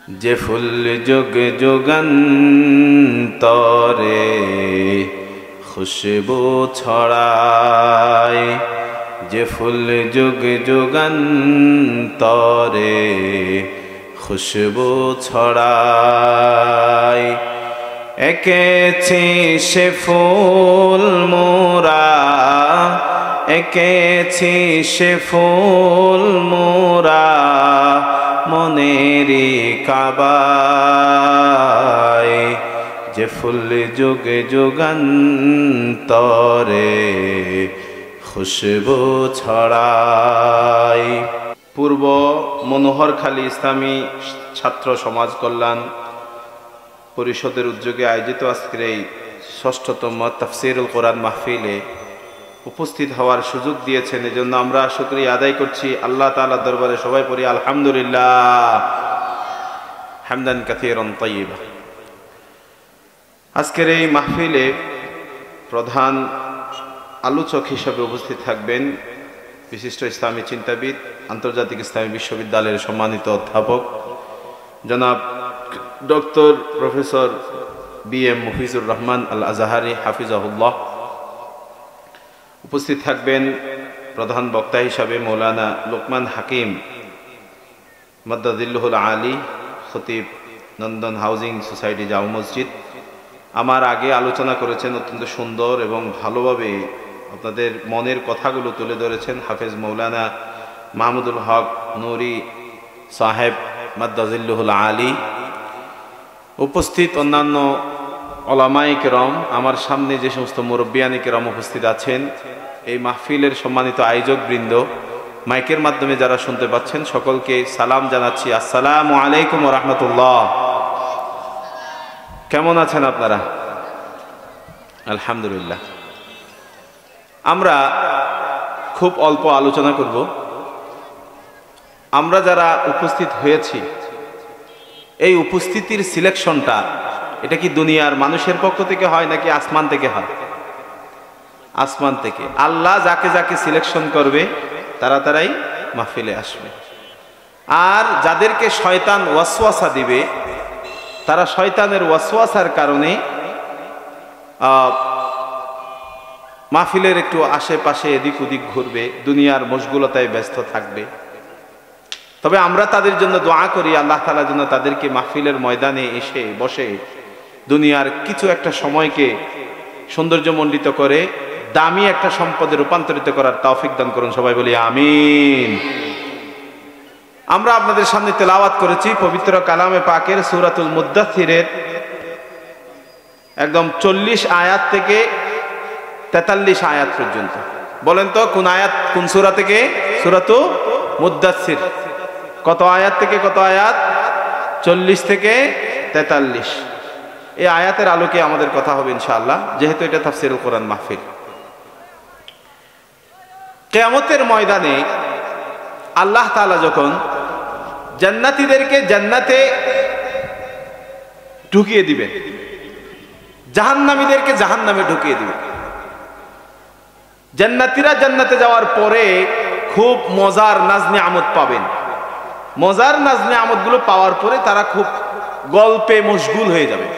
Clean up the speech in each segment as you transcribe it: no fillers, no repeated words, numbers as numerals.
যে ফুল যুগ যুগান্তরে খুশবু ছড়ায়, যে ফুল যুগ যুগান্তরে খুশবু ছড়ায়। এঁকেছি সে ফুল মোরা, এঁকেছি সে ফুল মোরা মনেরি কাবায়, যে ফুল যুগ যুগান্তরে খুশবু ছড়ায়। পূর্ব মনোহরখালী ইসলামী ছাত্র সমাজ কল্যাণ পরিষদের উদ্যোগে আয়োজিত আজকের এই ৬ষ্ঠতম তাফসীরুল কোরআন মাহফিলে উপস্থিত হওয়ার সুযোগ দিয়েছেন, এজন্য আমরা শুকরিয়া আদায় করছি আল্লাহ তাআলার দরবারে। সবাই পড়ি আলহামদুলিল্লাহ হামদান কাসীরান তাইয়্যিবা। আজকের এই মাহফিলে প্রধান আলোচক হিসেবে উপস্থিত থাকবেন বিশিষ্ট ইসলামী চিন্তাবিদ, আন্তর্জাতিক ইসলামী বিশ্ববিদ্যালয়ের সম্মানিত অধ্যাপক জনাব doctor professor BM Mufizur Rahman Al Azhari হাফিজাহুল্লাহ। উপস্থিত থাকবেন প্রধান বক্তা হিসাবে মৌলানা লোকমান হাকিম মাদ্দাজিল্লুহুল আলী, খতিব নন্দন হাউজিং সোসাইটি জামে মসজিদ। আমার আগে আলোচনা করেছেন, অত্যন্ত সুন্দর এবং ভালোভাবে আপনাদের মনের কথাগুলো তুলে ধরেছেন হাফেজ মৌলানা মাহমুদুল হক নুরি সাহেব মাদ্দাজিল্লুহুল আলী। উপস্থিত অন্যান্য ওলামায়ে কেরাম, আমার সামনে যে সমস্ত মুরব্বিয়ানে কেরাম উপস্থিত আছেন, এই মাহফিলের সম্মানিত আয়োজক বৃন্দ, মাইকের মাধ্যমে যারা শুনতে পাচ্ছেন সকলকে সালাম জানাচ্ছি, আসসালামু আলাইকুম ওয়া রাহমাতুল্লাহ। কেমন আছেন আপনারা? আলহামদুলিল্লাহ। আমরা খুব অল্প আলোচনা করব। আমরা যারা উপস্থিত হয়েছি, এই উপস্থিতির সিলেকশনটা এটা কি দুনিয়ার মানুষের পক্ষ থেকে হয় নাকি আসমান থেকে হয়? আসমান থেকে। আল্লাহ যাকে যাকে সিলেকশন করবে তারা তারাই মাহফিলে আসবে। আর যাদেরকে শয়তান ওয়াসওয়াসা দিবে, তারা শয়তানের ওয়াসওয়াসার কারণে মাহফিলের একটু আশেপাশে এদিক ওদিক ঘুরবে, দুনিয়ার মশগুলতায় ব্যস্ত থাকবে। তবে আমরা তাদের জন্য দোয়া করি, আল্লাহ তাআলা যেন তাদেরকে মাহফিলের ময়দানে এসে বসে দুনিয়ার কিছু একটা সময়কে সৌন্দর্যমণ্ডিত করে দামি একটা সম্পদে রূপান্তরিত করার তৌফিক দান করুন। সবাই বলি আমিন। আমরা আপনাদের সামনে তেলাওয়াত করেছি পবিত্র কালামে পাকের সূরাতুল মুদ্দাথিরের একদম 40 আয়াত থেকে 43 আয়াত পর্যন্ত। বলেন তো কোন আয়াত, কোন সূরা থেকে? সূরাতুল মুদ্দাথির। কত আয়াত থেকে কত আয়াত? 40 থেকে 43। এই আয়াতের আলোকে আমাদের কথা হবে ইনশাআল্লাহ, যেহেতু এটা তাফসীরুল কোরআন মাহফিল। কিয়ামতের ময়দানে আল্লাহ তাআলা যখন জান্নাতীদেরকে জান্নাতে ঢুকিয়ে দিবেন, জাহান্নামীদেরকে জাহান্নামে ঢুকিয়ে দিবেন। জান্নাতীরা জান্নাতে যাওয়ার পরে খুব মজার নাজ নিয়ামত পাবেন। মজার নাজ নিয়ামতগুলো পাওয়ার পরে তারা খুব গল্পে মশগুল হয়ে যাবে।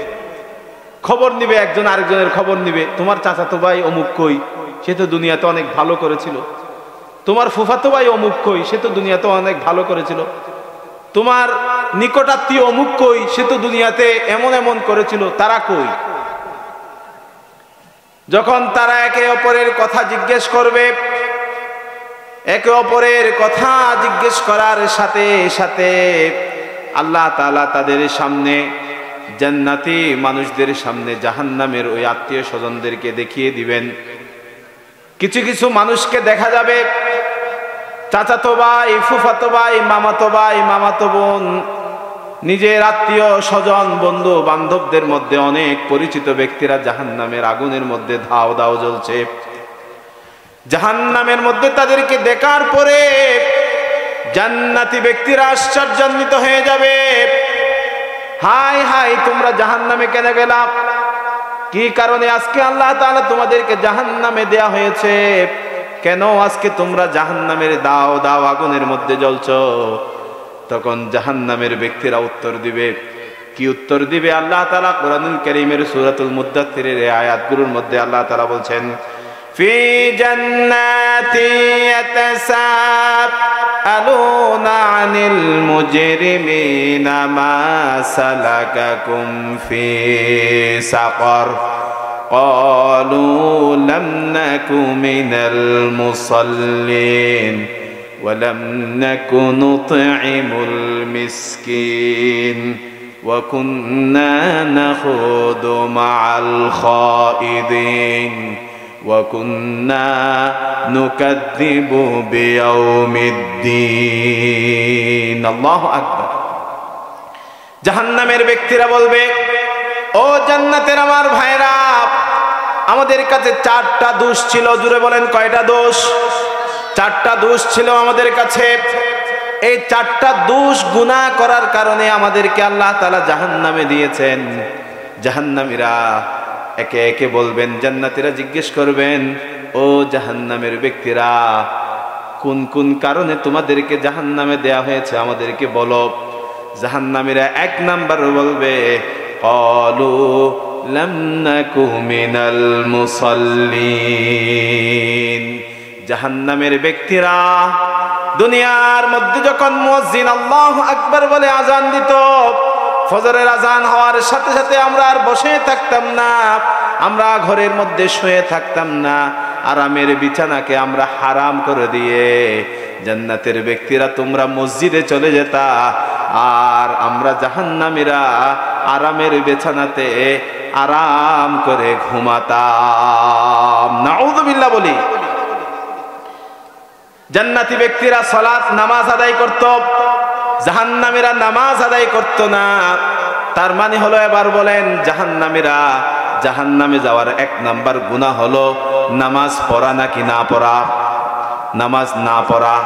খবর নিবে, একজন আরেকজনের খবর নিবে। তোমার চাচাতো ভাই অমুক কই, সে তো দুনিয়াতে অনেক ভালো করেছিল। তোমার ফুফাতো ভাই অমুক কই, সে তো দুনিয়াতে অনেক ভালো করেছিল। তোমার নিকটাত্মীয় অমুক কই, সে তো দুনিয়াতে এমন এমন করেছিল, তারা কই? যখন তারা একে অপরের কথা জিজ্ঞেস করবে, একে অপরের কথা জিজ্ঞেস করার সাথে সাথে আল্লাহ তাআলা তাদের সামনে, জান্নাতি মানুষদের সামনে জাহান্নামের ওই আত্মীয় স্বজনদেরকে দেখিয়ে দিবেন। কিছু কিছু মানুষকে দেখা যাবে চাচাতো ভাই, ফুফাতো ভাই, মামাতো ভাই, মামাতো বোন, নিজের আত্মীয় স্বজন, বন্ধু বান্ধবদের মধ্যে অনেক পরিচিত ব্যক্তিরা জাহান্নামের আগুনের মধ্যে ধাও ধাও জ্বলছে। জাহান্নামের মধ্যে তাদেরকে দেখার পরে জান্নাতি ব্যক্তিরা আশ্চর্যান্বিত হয়ে যাবে। হাই হাই, তোমরা জাহান্নামে কেন গেলা? কি কারণে আজকে আল্লাহ তাআলা তোমাদেরকে জাহান্নামে দেয়া হয়েছে? কেন আজকে তোমরা জাহান্নামের দাও দাও আগুনের মধ্যে জ্বলছো? তখন জাহান্নামের ব্যক্তিরা উত্তর দিবে। কি উত্তর দিবে? আল্লাহ তাআলা কোরআনুল কারীমের সূরাতুল মুদ্দাথিরের এই আয়াতগুলোর মধ্যে আল্লাহ তাআলা বলছেন, ফি জান্নাতি ইয়াতাসাআলুনা আনিল মুজরিমিনা মা সালাকাকুম ফি সাকার ক্বালু লাম নাকু মিনাল মুসাল্লিন ওয়া লাম নাকু নুতঈমুল মিসকিন ওয়া কুন্না নাখুদু মাআল খাইদিন وَكُنَّا نُكَذِّبُ بِيَوْمِ الدِّينِ আল্লাহু আকবার। জাহান্নামের ব্যক্তিরা বলবে, ও জান্নাতের আমার ভাইরা, আমাদের কাছে 4টা দোষ ছিল। জুড়ে বলেন, কয়টা দোষ? 4টা দোষ ছিল আমাদের কাছে। এই 4টা দোষ গুনাহ করার কারণে আমাদেরকে আল্লাহ তাআলা জাহান্নামে দিয়েছেন। জাহান্নামীরা একে একে বলবেন, জান্নাতীরা জিজ্ঞেস করবেন, ও জাহান্নামের ব্যক্তিরা, কোন কোন কারণে তোমাদেরকে জাহান্নামে দেয়া হয়েছে আমাদেরকে বলো। জাহান্নামীরা 1 নাম্বার বলবে, ক্বালু লাম নাকু মিনাল মুসাল্লিন। জাহান্নামের ব্যক্তিরা দুনিয়ার মধ্যে যখন মুয়াজ্জিন আল্লাহু আকবার বলে আযান দিত, ফজরের আজান হওয়ার সাথে সাথে আমরা আর বসে থাকতাম না, আমরা ঘরের মধ্যে শুয়ে থাকতাম না, আরামের বিছানাকে আমরা হারাম করে দিয়ে জান্নাতের ব্যক্তিরা তোমরা মসজিদে চলে যেতা, আর আমরা জাহান্নামীরা আরামের বিছানাতে আরাম করে ঘুমাতাম। নাউযুবিল্লাহ বলি। জান্নাতি ব্যক্তিরা সালাত নামাজ আদায় করত, জাহান্নামীরা নামাজ আদায় করত না। তার মানে হলো, এবার বলেন, জাহান্নামীরা জাহান্নামে যাওয়ার 1 নাম্বার গুনাহ হলো নামাজ পড়া নাকি না পড়া? নামাজ না পড়া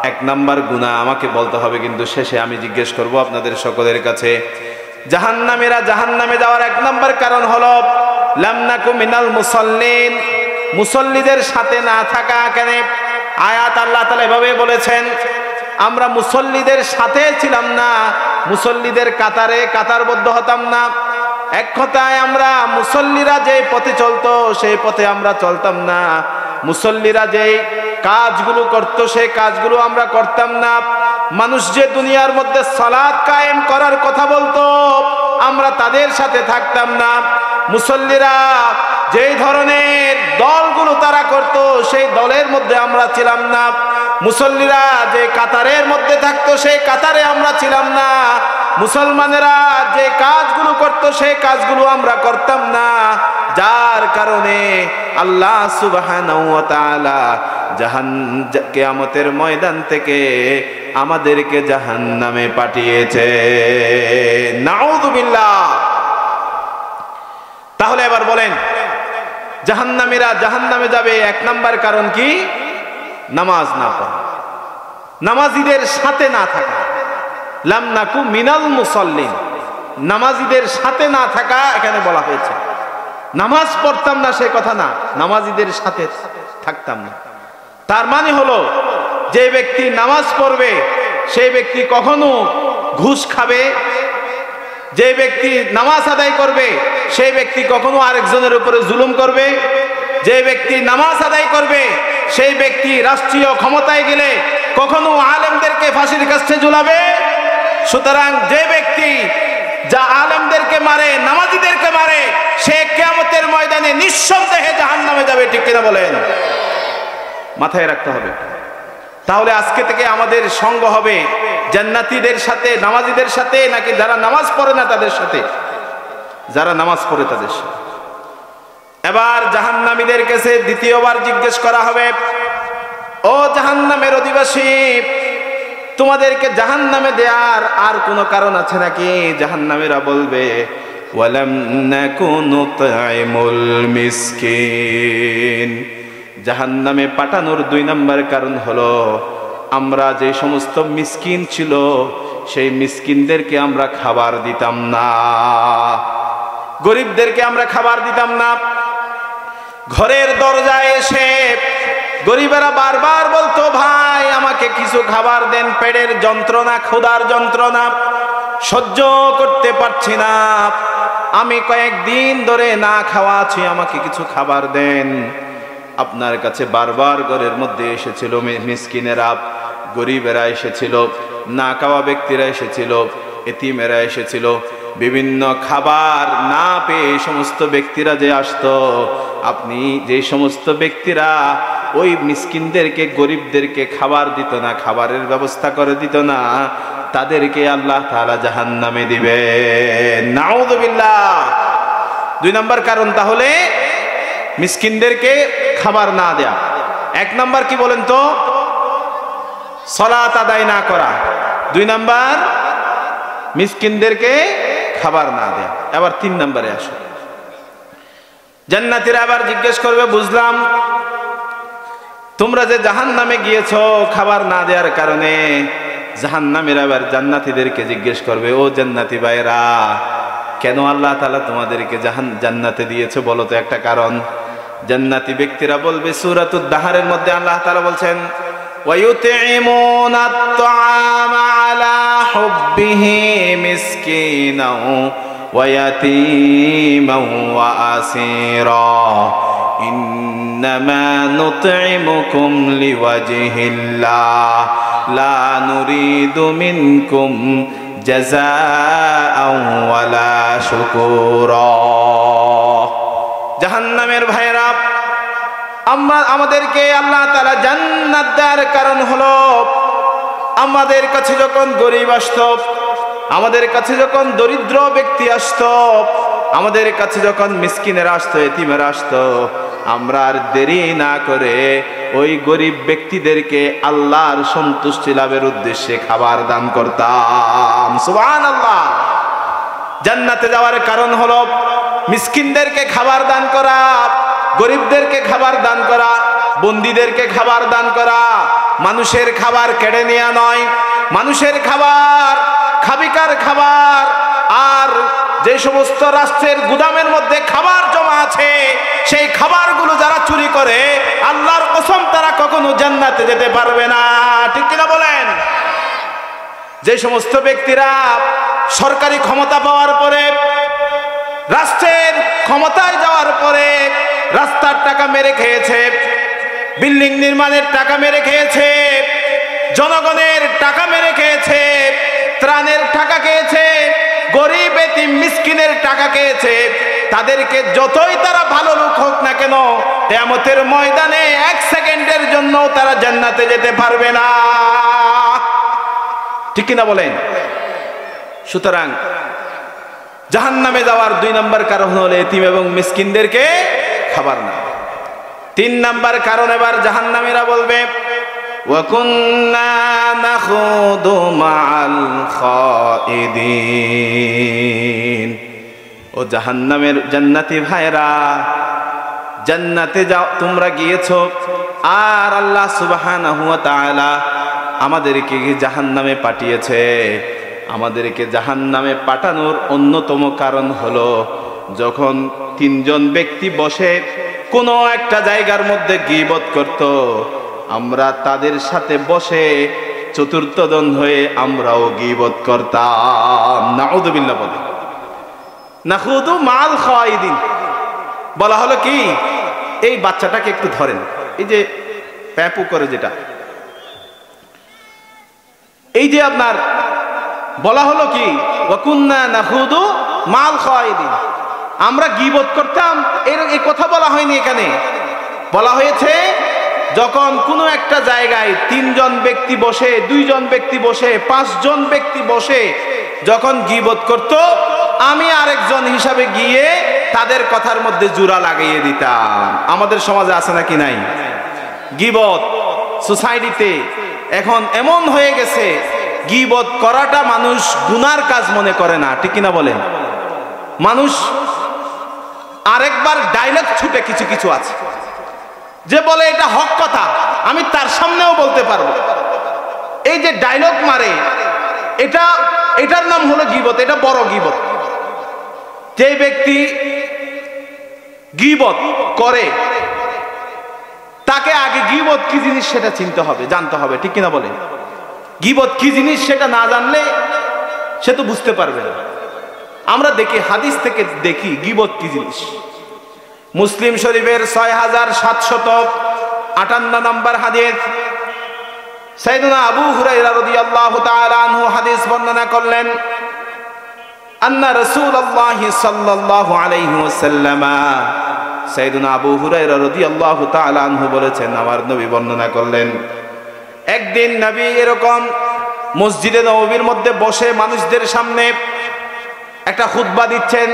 1 নাম্বার গুনাহ। আমাকে বলতে হবে কিন্তু শেষে আমি জিজ্ঞেস করব আপনাদের সকলের কাছে, জাহান্নামীরা জাহান্নামে যাওয়ার 1 নাম্বার কারণ হলো লাম নাকু মিনাল মুসাল্লিন, মুসল্লিদের সাথে না থাকা। কেন? আয়াত আল্লাহ তাআলা এভাবে বলেছেন, আমরা মুসল্লিদের সাথে ছিলাম না, মুসল্লিদের কাতারে কাতারবদ্ধ হতাম না। এক কথায় আমরা মুসল্লিরা যে পথে চলতো সেই পথে আমরা চলতাম না, মুসল্লিরা যে কাজগুলো করত সেই কাজগুলো আমরা করতাম না। মানুষ যে দুনিয়ার মধ্যে সালাত কায়েম করার কথা বলতো আমরা তাদের সাথে থাকতাম না। মুসল্লিরা যেই ধরনের দলগুলো তারা করত সেই দলের মধ্যে আমরা ছিলাম না। মুসল্লিরা যে কাতারের মধ্যে থাকতো সেই কাতারে আমরা ছিলাম না। মুসলমানেরা যে কাজগুলো করত সেই কাজগুলো আমরা করতাম না, যার কারণে আল্লাহ সুবহানাহু ওয়া তাআলা কিয়ামতের ময়দান থেকে আমাদেরকে জাহান্নামে পাঠিয়েছে। নাউযুবিল্লাহ। তাহলে এবার বলেন, জাহান্নামীরা জাহান্নামে যাবে 1 নাম্বার কারণ কি? নামাজ না পড়া, নামাজীদের সাথে না থাকা। লাম নাকু মিনাল মুসাল্লিন, নামাজীদের সাথে না থাকা এখানে বলা হয়েছে। নামাজ পড়তাম না সে কথা না, নামাজীদের সাথে থাকতাম না। তার মানে হলো, যে ব্যক্তি নামাজ পড়বে সেই ব্যক্তি কখনো ঘুষ খাবে, যে ব্যক্তি নামাজ আদায় করবে সেই ব্যক্তি কখনো আরেকজনের উপরে জুলুম করবে, যে ব্যক্তি নামাজ আদায় করবে সেই ব্যক্তি রাষ্ট্রীয় ক্ষমতায় গেলে কখনো আলেমদেরকে ফাঁসির কাছে ঝুলাবে। সুতরাং যে ব্যক্তি যা আলেমদেরকে মারে, নামাজীদেরকে মারে, সে কিয়ামতের ময়দানে নিঃসন্দেহে জাহান্নামে যাবে। ঠিক কিনা বলেন? মাথায় রাখতে হবে। তাহলে আজকে থেকে আমাদের সঙ্গ হবে জান্নাতীদের সাথে, নামাজীদের সাথে, নাকি যারা নামাজ পড়ে না তাদের সাথে? যারা নামাজ পড়ে তাদের সাথে। এবার জাহান্নামীদের কাছে দ্বিতীয়বার জিজ্ঞেস করা হবে, ও জাহান্নামের অধিবাসী, তোমাদেরকে জাহান্নামে দেওয়ার আর কোনো কারণ আছে নাকি? জাহান্নামীরা বলবে, ওয়ালাম নাকু নুতঈমুল মিসকিন। জাহান্নামে পাঠানোর 2 নাম্বার কারণ হলো, আমরা যে সমস্ত মিসকিন ছিল সেই মিসকিনদেরকে আমরা খাবার দিতাম না, গরিবদেরকে আমরা খাবার দিতাম না। ঘরের দরজায় এসে গরিবেরা বারবার বলতো, ভাই আমাকে কিছু খাবার দেন, পেটের যন্ত্রণা, ক্ষুধার যন্ত্রণা সহ্য করতে পারছি না, আমি কয়েকদিন ধরে না খাওয়া আছি, আমাকে কিছু খাবার দেন। আপনার কাছে বারবার ঘরের মধ্যে এসেছিল মিসকিনেরা, গরিবেরা এসেছিল, না খাওয়া ব্যক্তিরা এসেছিল, এতিমেরা এসেছিল। বিভিন্ন খাবার না পেয়ে সমস্ত ব্যক্তিরা যে আসতো, আপনি যে সমস্ত ব্যক্তিরা ওই মিসকিনদেরকে, গরিবদেরকে খাবার দিত না, খাবারের ব্যবস্থা করে দিত না, তাদেরকে আল্লাহ তাআলা জাহান্নামে দিবে। নাউযুবিল্লাহ। 2 নম্বর কারণ তাহলে মিসকিনদেরকে খাবার না দেয়া। 1 নম্বর কি বলেন তো? সালাত আদায় না করা। 2 নম্বর মিসকিনদেরকে খাবার না দেয়া। এবার 3 নম্বরে আসো। জান্নাতীরা আবার জিজ্ঞেস করবে, বুঝলাম তোমরা যে জাহান্নামে গিয়েছো খাবার না দেওয়ার কারণে। জাহান্নামীরা আবার জান্নাতীদেরকে জিজ্ঞেস করবে, ও জান্নাতি ভাইরা, কেন আল্লাহ তাআলা তোমাদেরকে জান্নাতে দিয়েছে বলো তো একটা কারণ। জান্নাতি ব্যক্তিরা বলবে, সূরাতুদ দাহরের মধ্যে আল্লাহ তাআলা বলছেন, ওয়ায়ুতঈমুনা আত-তাআমা আলা হুব্বিহি মিসকিনাও ওয়া ইয়াতীমান ওয়া আসীরা ইন্নামা নুতঈমুকুম লিওয়াজহিল্লাহ লা নুরিদু মিনকুম জাযাআও ওয়ালা শুকুরা। জাহান্নামের ভাইরা, আমাদেরকে আল্লাহ তাআলা জান্নাত দেওয়ার কারণ হলো, আমাদের কাছে যখন গরিব আসতো, আমাদের কাছে যখন দরিদ্র ব্যক্তি আসতো, আমাদের কাছে যখন মিসকিনেরা আসতো, এতিমেরা আসতো, আমরা আর দেরি না করে ওই গরিব ব্যক্তিদেরকে আল্লাহর সন্তুষ্টি লাভের উদ্দেশ্যে খাবার দান করতাম। সুবহানাল্লাহ। জান্নাতে যাওয়ার কারণ হলো মিসকিনদেরকে খাবার দান করা, গরিবদেরকে খাবার দান করা, বন্দীদেরকে খাবার দান করা। মানুষের খাবার কেড়ে নেওয়া নয়, মানুষের খাবার, খাবিকার খাবার। আর যে সমস্ত রাষ্ট্রের গুদামের মধ্যে খাবার জমা আছে, সেই খাবারগুলো যারা চুরি করে, আল্লাহর কসম তারা কখনো জান্নাতে যেতে পারবে না। ঠিক কিনা বলেন? যে সমস্ত ব্যক্তিরা সরকারি ক্ষমতা পাওয়ার পরে, রাষ্ট্রের ক্ষমতায় যাওয়ার পরে রাস্তার টাকা মেরে খেয়েছে, বিল্ডিং নির্মাণের টাকা মেরে খেয়েছে, জনগণের টাকা মেরে খেয়েছে, ত্রাণের টাকা খেয়েছে, গরিব এতিম মিসকিনের টাকা খেয়েছে, তাদেরকে যতই তারা ভালো লোক হোক না কেন, কিয়ামতের ময়দানে 1 সেকেন্ডের জন্য তারা জান্নাতে যেতে পারবে না। ঠিক কিনা বলেন? সুতরাং জাহান্নামে যাওয়ার 2 নম্বর কারণ হলো এতিম এবং মিসকিনদেরকে খাবার না। 3 নম্বর কারণ এবার জাহান্নামীরা বলবে, ওয়া কুন্না নাখুদু মাআল খাইদিন। ও জাহান্নামের জান্নাতি ভাইরা, জান্নাতে যাও, তোমরা গিয়েছো, আর আল্লাহ সুবহানাহু ওয়া তাআলা আমাদেরকে জাহান্নামে পাঠিয়েছে। আমাদেরকে জাহান্নামে পাঠানোর অন্যতম কারণ হলো, যখন 3 জন ব্যক্তি বসে কোনো একটা জায়গার মধ্যে গীবত করত, আমরা তাদের সাথে বসে চতুর্থ জন হয়ে আমরাও গীবত করতাম। নাউযুবিল্লাহ। বলে নাখুদু মাল খাইদিন বলা হলো কি, এই বাচ্চাটাকে একটু ধরেন, এই যে প্যাপু করে যেটা, এই যে আপনার বলা হলো কি, ওয়া কুন্না নাখুদু মাল খাইদিন, আমরা গীবত করতাম। এই কথা বলা হয়নি এখানে, বলা হয়েছে যখন কোনো একটা জায়গায় 3 জন ব্যক্তি বসে, 2 জন ব্যক্তি বসে, 5 জন ব্যক্তি বসে যখন গীবত করত, আমি আরেকজন হিসাবে গিয়ে তাদের কথার মধ্যে জোড়া লাগিয়ে দিতাম। আমাদের সমাজে আছে নাকি নাই? গীবত সোসাইটিতে এখন এমন হয়ে গেছে, গীবত করাটা মানুষ গুনার কাজ মনে করে না। ঠিক কিনা বলেন? মানুষ আরেকবার ডায়লগ ছুটে কিছু কিছু আছে যে বলে এটা হক কথা, আমি তার সামনেও বলতে পারবো। এই যে ডায়লগ মারে, এটার নাম হলো গীবত। এটা বড় গীবত। যে ব্যক্তি গীবত করে তাকে আগে গীবত কি জিনিস সেটা চিনতে হবে, জানতে হবে, ঠিক কিনা বলে? গীবত কি জিনিস সেটা না জানলে সে তো বুঝতে পারবে না। আমরা দেখি, হাদিস থেকে দেখি গীবত কি জিনিস। মুসলিম শরীফের 6758 নম্বর হাদিস, সাইয়েদুনা আবু হুরায়রা রাদিয়াল্লাহু তাআলা আনহু হাদিস বর্ণনা করলেন, আন্না রাসূলুল্লাহ সাল্লাল্লাহু আলাইহি ওয়াসাল্লাম, সাইয়েদুনা আবু হুরায়রা রাদিয়াল্লাহু তাআলা আনহু বলেছেন, আমার নবী বর্ণনা করলেন, একদিন নবী এরকম মসজিদে নববীর মধ্যে বসে মানুষদের সামনে একটা খুতবা দিচ্ছেন,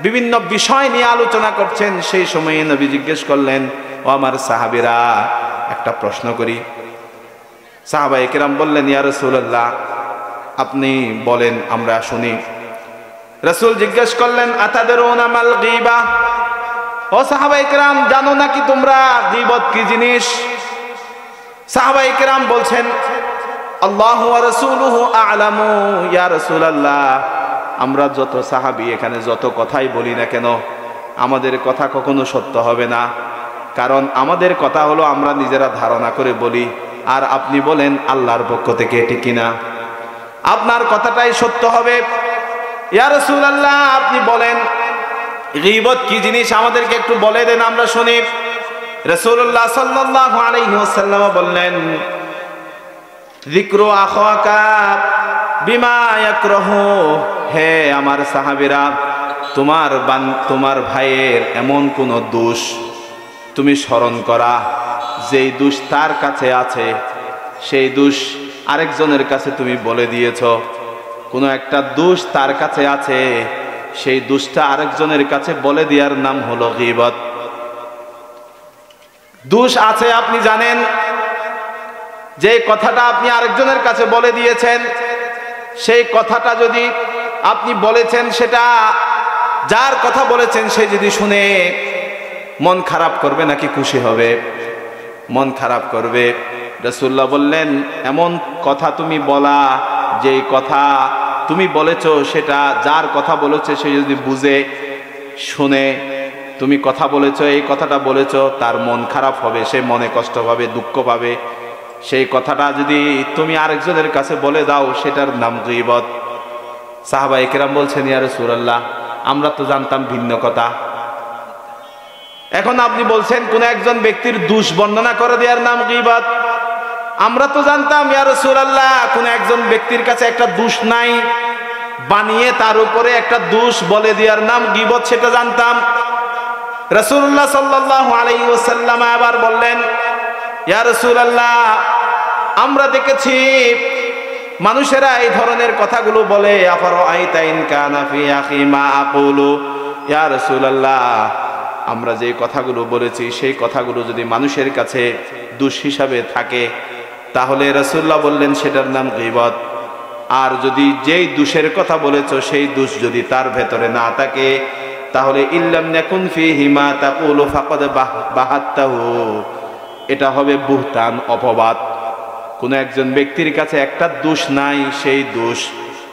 বিভিন্ন বিষয় নিয়ে আলোচনা করছেন। সেই সময়ে নবী জিজ্ঞেস করলেন, ও আমার সাহাবীরা, একটা প্রশ্ন করি। সাহাবায়ে কেরাম বললেন, ইয়া রাসূলুল্লাহ, আপনি বলেন, আমরা শুনি। রাসূল জিজ্ঞেস করলেন, আতাদরুনা মাল গীবা, ও সাহাবায়ে কেরাম, জানো নাকি তোমরা গীবত কি জিনিস? সাহাবায়ে কেরাম বলছেন, আল্লাহু ওয়া রাসূলুহু আ'লামু ইয়া রাসূলুল্লাহ, আমরা যত সাহাবী এখানে যত কথাই বলি না কেন, আমাদের কথা কখনো সত্য হবে না, কারণ আমাদের কথা হলো আমরা নিজেরা ধারণা করে বলি, আর আপনি বলেন আল্লাহর পক্ষ থেকে, ঠিক কিনা? আপনার কথাটাই সত্য হবে। ইয়া রাসূলুল্লাহ, আপনি বলেন গীবত কি জিনিস, আমাদেরকে একটু বলে দেন, আমরা শুনি। রাসূলুল্লাহ সাল্লাল্লাহু আলাইহি ওয়াসাল্লাম বললেন, যিকরু আখাকা বিমা ইয়াকরাহু, হে আমার সাহাবীরা, তোমার ভাইয়ের এমন কোন দোষ তুমি স্মরণ করা, যেই দোষ তার কাছে আছে, সেই দোষ আরেকজনের কাছে তুমি বলে দিয়েছ। কোন একটা দোষ তার কাছে আছে, সেই দোষটা আরেকজনের কাছে বলে দেওয়ার নাম হলো গীবত। দোষ আছে, আপনি জানেন, যে কথাটা আপনি আরেকজনের কাছে বলে দিয়েছেন, সেই কথাটা যদি আপনি বলেছেন, সেটা যার কথা বলেছেন সে যদি শুনে মন খারাপ করবে নাকি খুশি হবে? মন খারাপ করবে। রাসূলুল্লাহ বললেন, এমন কথা তুমি বলা, যেই কথা তুমি বলেছো সেটা যার কথা বলেছে সে যদি বুঝে শুনে, তুমি কথা বলেছো, এই কথাটা বলেছো, তার মন খারাপ হবে, সে মনে কষ্ট পাবে, দুঃখ পাবে। সেই কথাটা যদি তুমি আরেকজনের কাছে বলে দাও, সেটার নাম গীবত। সাহাবায়ে কেরাম বলছেন, ইয়া রাসূলুল্লাহ, আমরা তো জানতাম ভিন্ন কথা, এখন আপনি বলছেন কোন একজন ব্যক্তির দোষ বর্ণনা করে দেওয়ার নাম গীবত। আমরা তো জানতাম ইয়া রাসূলুল্লাহ, কোন একজন ব্যক্তির কাছে একটা দোষ নাই, বানিয়ে তার উপরে একটা দোষ বলে দেওয়ার নাম গীবত, সেটা জানতাম। রাসূলুল্লাহ সাল্লাল্লাহু আলাইহি ওয়াসাল্লাম আবার বললেন, ইয়া রাসূলুল্লাহ, আমরা দেখেছি মানুষেরা এই ধরনের কথাগুলো বলে, আফারাআইতা ইন কানা ফি আখি মা আকুলু, ইয়া রাসূলুল্লাহ, আমরা যে কথাগুলো বলেছি সেই কথাগুলো যদি মানুষের কাছে দোষ হিসাবে থাকে, তাহলে রাসূলুল্লাহ বললেন সেটার নাম গীবত। আর যদি যেই দোষের কথা বলেছো সেই দোষ যদি তার ভেতরে না থাকে, তাহলে ইল্লাম ইয়াকুন ফীহি মা তাকুলু ফাকাদ বাহাত্তাহু, এটা হবে বুহতান, অপবাদ। কোন একজন ব্যক্তির কাছে একটা দোষ নাই, সেই দোষ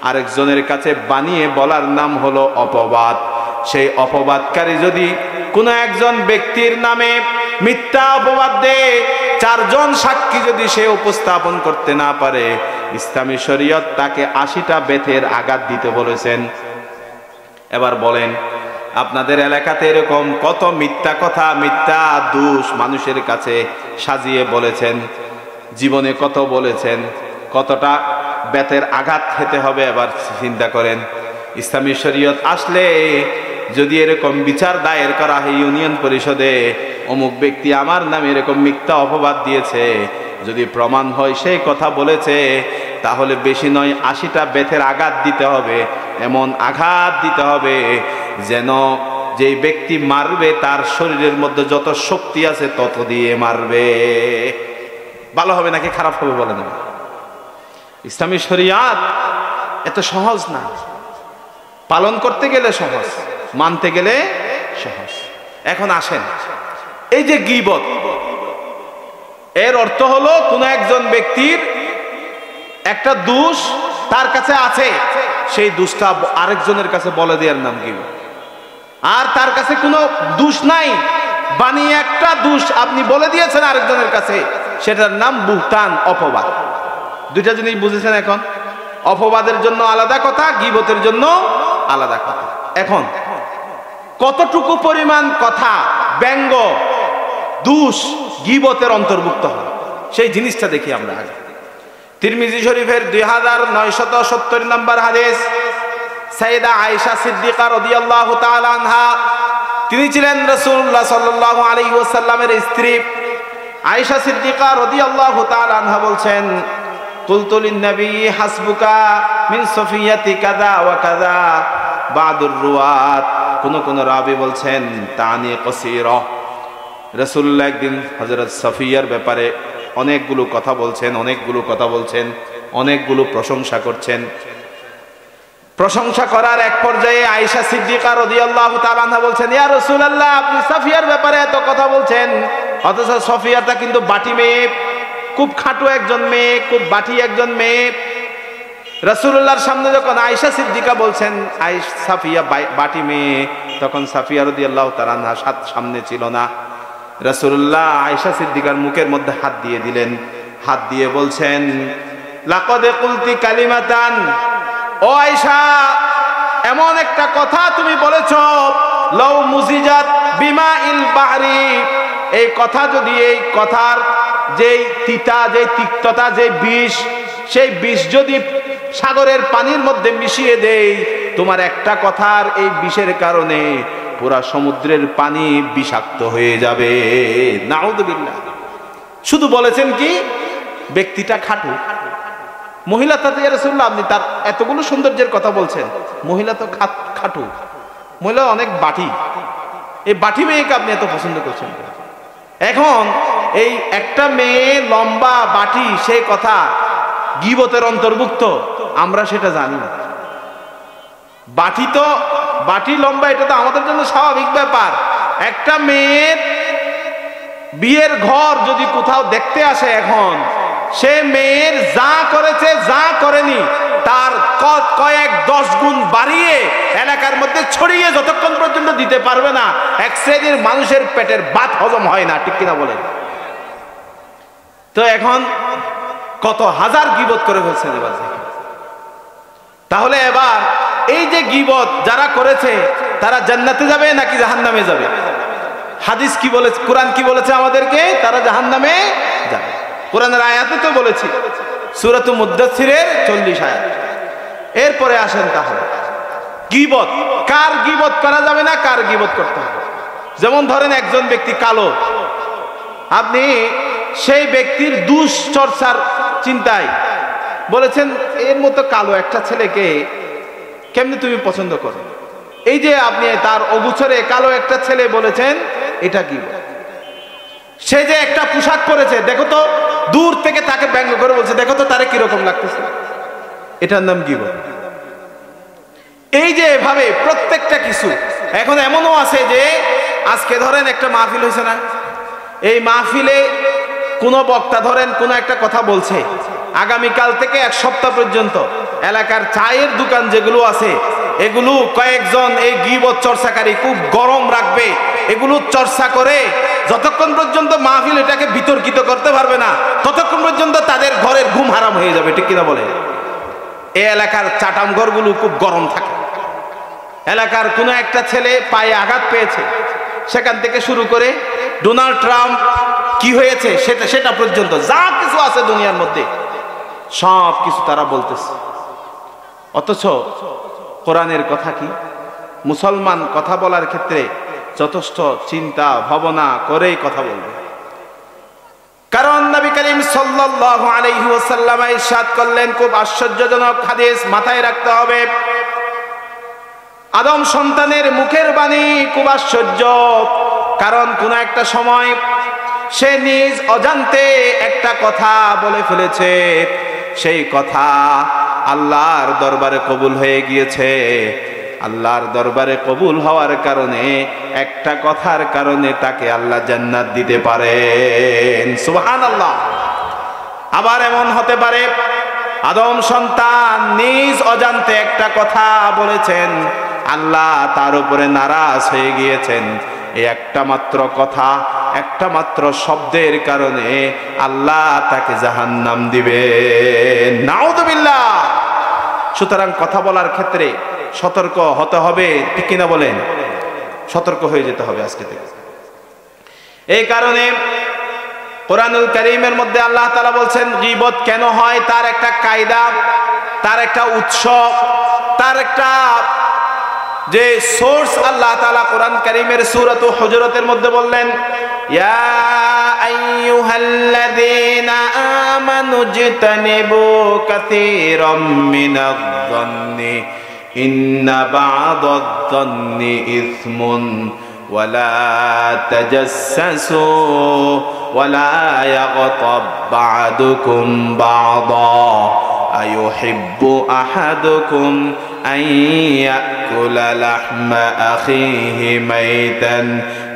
আরেকজনের কাছে বানিয়ে বলার নাম হলো অপবাদ। সেই অপবাদকারী যদি কোন একজন ব্যক্তির নামে মিথ্যা অপবাদ দেয়, চারজন সাক্ষী যদি সে উপস্থাপন করতে না পারে, ইসলামী শরীয়ত তাকে 80টা বেতের আঘাত দিতে বলেছেন। এবার বলেন, আপনাদের এলাকাতে এরকম কত মিথ্যা কথা, মিথ্যা দোষ মানুষের কাছে সাজিয়ে বলেছেন, জীবনে কত বলেছেন, কতটা বেতের আঘাত খেতে হবে। এবার চিন্তা করেন, ইসলামী শরীয়ত আসলে যদি এরকম বিচার দায়ের করা হয় ইউনিয়ন পরিষদে, অমুক ব্যক্তি আমার নামে এরকম মিথ্যা অপবাদ দিয়েছে, যদি প্রমাণ হয় সেই কথা বলেছে, তাহলে বেশি নয় 80টা বেতের আঘাত দিতে হবে। এমন আঘাত দিতে হবে যেন যেই ব্যক্তি মারবে তার শরীরের মধ্যে যত শক্তি আছে তত দিয়ে মারবে। ভালো হবে নাকি খারাপ হবে বলেন? ইসলামী শরীয়ত এত সহজ না, পালন করতে গেলে সহজ, মানতে গেলে সহজ। এখন আসেন, এই যে গীবত, এর অর্থ হলো কোন একজন ব্যক্তির একটা দোষ তার কাছে আছে, সেই দোষটা আরেকজনের কাছে বলে দেওয়ার নাম গীবত। আর তার কাছে কোনো দোষ নাই, বানিয়ে একটা দোষ আপনি বলে দিয়েছেন আরেকজনের কাছে, সেটার নাম বুহতান, অপবাদ। দুইটা জিনিস বুঝেছেন এখন? অপবাদের জন্য আলাদা কথা, গীবতের জন্য আলাদা কথা। এখন কতটুকু পরিমাণ কথা, ব্যঙ্গ, দোষ গীবতের অন্তর্ভুক্ত হয় সেই জিনিসটা দেখি আমরা আগে। তিরমিজি শরীফের 2970 নম্বর হাদিস, সাইয়েদা আয়েশা সিদ্দিকা রাদিয়াল্লাহু তাআলা আনহা, তিনি ছিলেন রাসূলুল্লাহ সাল্লাল্লাহু আলাইহি ওয়াসাল্লামের স্ত্রী। আয়েশা সিদ্দিকা রাদিয়াল্লাহু তাআলা আনহা বলছেন, কুলতু লিন নবী হাসবুকা মিন সফিয়াতি কাযা ওয়া কাযা। বাদুর রুয়াত, কোন রাবি বলছেন তানি কসীরা, রাসূলুল্লাহ একদিন হযরত সফিয়ার ব্যাপারে অনেকগুলো কথা বলছেন, অনেকগুলো প্রশংসা করছেন। প্রশংসা করার এক পর্যায়ে আয়েশা সিদ্দিকা রাদিয়াল্লাহু তাআলা আনহা বলছেন, ইয়া রাসূলুল্লাহ, আপনি সফিয়ার ব্যাপারে এত কথা বলছেন, অথচ সফিয়াটা কিন্তু বাটি মেয়ে, খুব খাটো একজন মেয়ে, খুব বাটি একজন মেয়ে। রাসূলুল্লাহর সামনে যখন আয়েশা সিদ্দিকা বলছেন সাফিয়া বাটি মেয়ে, তখন সাফিয়া রাদিয়াল্লাহু তাআলা আনহা সামনে ছিল না। রাসূলুল্লাহ আয়েশা সিদ্দিকার মুখের মধ্যে হাত দিয়ে দিলেন, হাত দিয়ে বলছেন, লাকাদ কুলতি কালিমাতান, ও আয়েশা, এমন একটা কথা তুমি বলেছো, লাউ মুজিজাত বিমাইল বাহরি, এই কথা যদি, এই কথার যেই তিতা, যেই তিক্ততা, যে বিষ, সেই বিষ যদি সাগরের পানির মধ্যে মিশিয়ে দেই, তোমার একটা কথার এই বিষের কারণে পুরা সমুদ্রের পানি বিষাক্ত হয়ে যাবে। নাউযুবিল্লাহ। শুধু বলেছেন কি, ব্যক্তিটা খাটো, মহিলা তাতে, ইয়া রাসূলুল্লাহ আপনি তার এতগুলো সৌন্দর্যের কথা বলছেন, মহিলা তো খাটো, মহিলা অনেক বাটি, এই বাটি মেয়েকে আপনি এত পছন্দ করছেন। এখন এই একটা মেয়ে লম্বা বাটি, সেই কথা গীবতের অন্তর্ভুক্ত, আমরা সেটা জানি না। বাটি লম্বা, এটা তো আমাদের জন্য স্বাভাবিক ব্যাপার। একটা মেয়ের বিয়ের ঘর যদি কোথাও দেখতে আসে, এখন সে মেয়ের যা করেছে, যা করেনি, তার কয়েক 10 গুণ বাড়িয়ে এলাকার মধ্যে ছড়িয়ে যতক্ষণ পর্যন্ত দিতে পারবে না, এক শ্রেণীর মানুষের পেটের ভাত হজম হয় না, ঠিক কিনা বলেন? তো এখন কত হাজার গীবত করে ফেলছেন এবার। তাহলে এবার এই যে গীবত যারা করেছে, তারা জান্নাতে যাবে নাকি জাহান্নামে যাবে? হাদিস কি বলেছে, কোরআন কি বলেছে আমাদেরকে? তারা জাহান্নামে যাবে। কোরআনের আয়াতে তো বলেছি, সূরাতুল মুদ্দাসসিরের 40 আয়াত। এরপরে আসেন, তাহলে গীবত, কার গীবত করা যাবে না, কার গীবত করতে হবে? যেমন ধরেন একজন ব্যক্তি কালো, আপনি সেই ব্যক্তির দুশ্চর্চার চিন্তায় বলেছেন, এর মতো কালো একটা ছেলেকে কেমনে তুমি পছন্দ করো? এই যে আপনি তার অগুছরে কালো একটা ছেলে বলেছেন, এটা কি? সে যে একটা পোশাক পরেছে, দেখো তো, দূর থেকে তাকে ব্যঙ্গ করে বলছে, দেখো তো তারে কিরকম লাগতেছে, এটার নাম গীবত। এই যে এভাবে প্রত্যেকটা কিছু। এখন এমনও আছে যে আজকে ধরেন একটা মাহফিল হয়েছে না, এই মাহফিলে কোনো বক্তা ধরেন কোনো একটা কথা বলছে, আগামীকাল থেকে 1 সপ্তাহ পর্যন্ত এলাকার চায়ের দোকান যেগুলো আছে, এগুলো কয়েকজন এই গীবত চর্চাকারী খুব গরম রাখবে, এগুলো চর্চা করে যতক্ষণ পর্যন্ত মাহফিল এটাকে বিতর্কিত করতে পারবে না, ততক্ষণ পর্যন্ত তাদের ঘরের ঘুম হারাম হয়ে যাবে, ঠিক কিনা বলে? এই এলাকার চাটাম ঘরগুলো খুব গরম থাকে। এলাকার কোনো একটা ছেলে পায়ে আঘাত পেয়েছে, সেখান থেকে শুরু করে ডোনাল্ড ট্রাম্প কি হয়েছে সেটা পর্যন্ত যা কিছু আছে দুনিয়ার মধ্যে সব কিছু তারা বলতেছে। অথচ কোরআনের কথা কি? মুসলমান কথা বলার ক্ষেত্রে যথেষ্ট চিন্তা ভাবনা করেই কথা বলবে। কারণ নবী করিম সাল্লাল্লাহু আলাইহি ওয়াসাল্লাম ইরশাদ করলেন, খুব আশ্চর্যজনক হাদিস, মাথায় রাখতে হবে। আদম সন্তানের মুখের বাণী খুব আশ্চর্য। কারণ কোন একটা সময় সে নিজ অজান্তে একটা কথা বলে ফেলেছে, সেই কথা আল্লাহর দরবারে কবুল হয়ে গিয়েছে। আল্লাহর দরবারে কবুল হওয়ার কারণে, একটা কথার কারণে তাকে আল্লাহ জান্নাত দিতে পারেন। সুবহানাল্লাহ। আবার এমন হতে পারে আদম সন্তান নিজ অজান্তে একটা কথা বলেছেন, আল্লাহ তার উপরে নারাজ হয়ে গিয়েছেন, এই একটা মাত্র কথা, একটা মাত্র শব্দের কারণে আল্লাহ তাকে জাহান্নাম দিবে। নাউযুবিল্লাহ। সুতরাং কথা বলার ক্ষেত্রে সতর্ক হতে হবে, ঠিক কিনা বলেন? সতর্ক হয়ে যেতে হবে আজকে থেকে। এই কারণে কোরআনুল কারীমের মধ্যে আল্লাহ তাআলা বলছেন গীবত কেন হয়, তার একটা কায়দা, তার একটা উৎস, তার একটা যে সোর্স আল্লাহ তাআলা কোরআন কারীমের সূরা হুজুরাতের মধ্যে বললেন, ইয়া আইয়ুহাল্লাযীনা আমানু জিতানিবু কাসীরাম মিনায-যন্নি ইন্না বা'দায-যন্নি ইসমুন ওয়ালা তাজাসসু ওয়ালা ইয়াগতাব বা'দুকুম বা'দা আইয়ুহিব্বু আহাদুকুম আন ইয়াকুলা লাহমা আখিহি মাইতান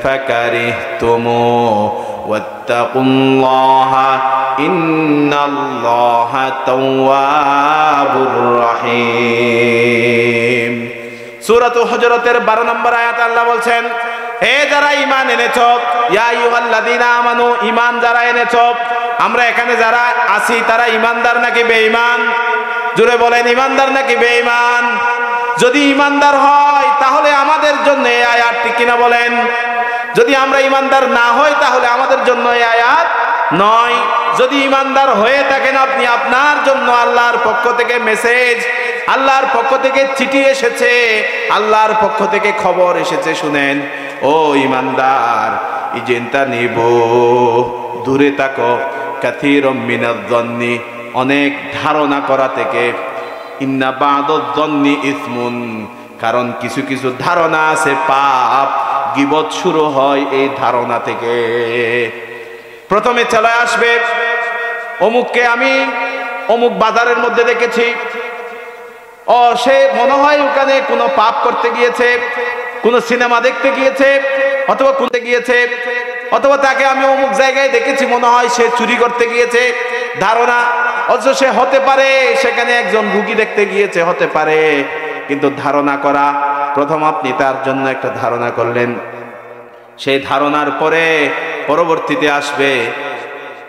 ফাকারিহতুমুহু ওয়াত্তাকুল্লাহা ইন্নাল্লাহা তাওয়াবুর রহিম। সূরা হুজুরাতের 12 নম্বর আয়াতে আল্লাহ বলছেন, হে যারা ঈমান এনেছো, ইয়া আইয়ুহাল্লাযীনা আমানু, ঈমান যারা এনেছো। আমরা এখানে যারা আছি তারা ঈমানদার নাকি বেঈমান? জোরে বলেন, ঈমানদার নাকি বেঈমান? যদি ঈমানদার হয় তাহলে আমাদের জন্য এই আয়াত, ঠিক কিনা বলেন? যদি আমরা ঈমানদার না হই তাহলে আমাদের জন্য এই আয়াত নয়। যদি ঈমানদার হয়ে থাকেন আপনি, আপনার জন্য আল্লাহর পক্ষ থেকে মেসেজ, আল্লাহর পক্ষ থেকে চিঠি এসেছে, আল্লাহর পক্ষ থেকে খবর এসেছে, শুনেন ও ঈমানদার, ইজেনতা নিব, দূরে থাকো, কাসীরাম মিনায-যন্নি, অনেক ধারণা করা থেকে, ইন্না বা'দায-যন্নি ইসমুন, কারণ কিছু কিছু ধারণা আছে পাপ, গীবত শুরু হয় এই ধারণা থেকে। প্রথমে চলে আসবে অমুককে আমি অমুক বাজারের মধ্যে দেখেছি, ও সে মনে হয় ওখানে কোনো পাপ করতে গিয়েছে, কোন সিনেমা দেখতে গিয়েছে, অথবা কোনতে গিয়েছে, অথবা তাকে আমি অমুক জায়গায় দেখেছি, মনে হয় সে চুরি করতে গিয়েছে, ধারণা। অথচ সে হতে পারে সেখানে একজন রুগী দেখতে গিয়েছে, হতে পারে, কিন্তু ধারণা করা। প্রথম আপনি তার জন্য একটা ধারণা করলেন, সেই ধারণার পরে পরবর্তীতে আসবে